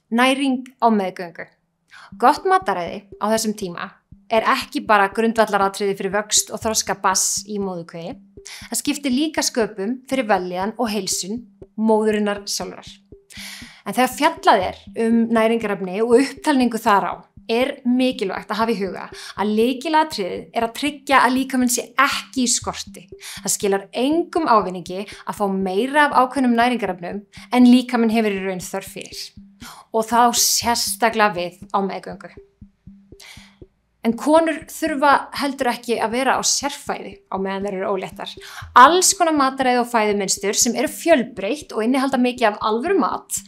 Næring á meðgöngu. Gott mataræði á þessum tíma ekki bara grundvallaratriði fyrir vöxt og þroska barns í móðurkviði. Það skiptir líka sköpum fyrir vellíðan og heilsun móðurinnar sjálfrar. En þegar fjallað næringarefni og upptalningu þar á, mikilvægt að hafa í huga að lykilatriðið að tryggja að líkaminn sé ekki í skorti. Það skilar engum ávinningi að fá meira af ákveðnum næringarefnum en líkaminn hefur í raun þörf fyrir. Og þá sérstaklega við á meðgöngu. En konur þurfa heldur ekki að vera á sérfæði á meðan þær eru óléttar. Alls konar mataræði og fæðumynstur sem eru fjölbreytt og innihalda mikið af alvöru mat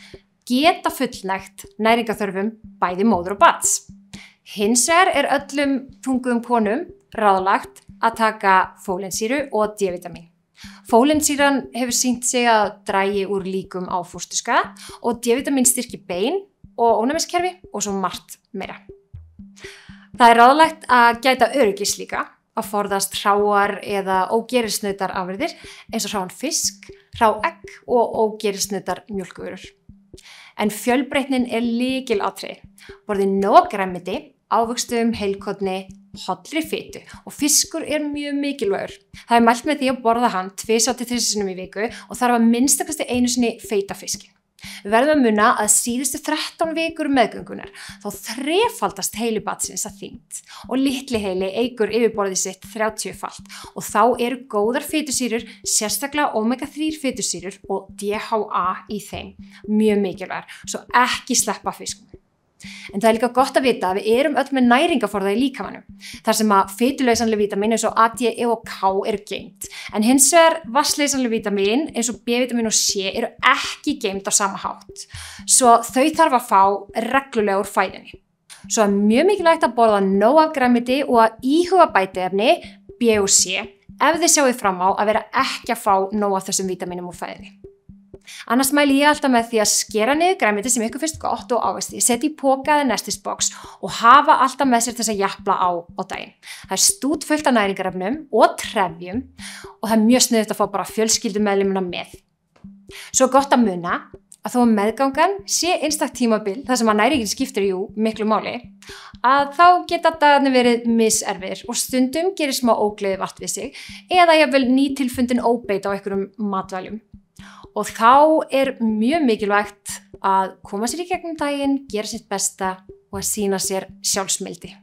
geta fullnægt næringarþörfum bæði móður og barns. Hins vegar öllum þunguðum konum ráðlagt að taka fólensýru og D-vitamin. Fólensýran hefur sýnt sig að dragi úr líkum á fósturskaða og D-vitamin styrkir bein og ónæmiskerfi og svo margt meira. Það ráðlegt að gæta öryggis líka, að forðast hráar eða ógerilsnauðar afurðir eins og hráan fisk, hrá egg og ógerilsnauðar mjólkurvörur. En fjölbreytnin lykilatriði. Borðið nóg grænmeti, ávöxtum, heilkorni, hollri fitu og fiskur mjög mikilvægur. Það mælt með því að borða hann 2 til 3 sinnum í viku og þarf að minnsta einu sinni feita fiskinn. Við verðum að muna að síðustu 13 vikur meðgöngunnar þá þrefaldast heili barnsins að þyngd og litli heili eykur yfirborðið sitt 30-falt og þá góðar fitusýrur, sérstaklega omega-3 fitusýrur og DHA í þeim mjög mikilvægar, svo ekki sleppa fiskum. En það líka gott að vita að við öll með næringarforða í líkamanum, þar sem að fituleysanleg vítamín eins og A, D, E og K geymt. En hins vegar vatnsleysanleg vítamín eins og B-vitamin og C ekki geymt á sama hátt. Svo þau þarf að fá reglulega úr fæðunni. Svo mjög mikilvægt að borða nóg af grænmeti og að íhuga bætiefni B og C ef þið sjáið fram á að vera ekki að fá nóg af þessum vítamínum úr fæðunni. Annars mæli ég alltaf með því að skera niður grænmeti sem ykkur finnst gott og ávexti, setja í poka eða nestisbox og hafa alltaf með sér þess að japla á daginn. Það stútfullt af næringarefnum og trefjum og það mjög sniðugt að fá bara fjölskyldumeðlimina með. Svo gott að muna að þó að meðgangan sé einstakt tímabil þar sem að næringin skiptir miklu máli, að þá geta dagarnir verið miserfiðir og stundum gerir smá ógleði vart við sig eða jafnvel nýtilfundin óbeit á einhverjum matvæljum. Og þá mjög mikilvægt að koma sér í gegnum daginn, gera sitt besta og að sýna sér sjálfsmildi.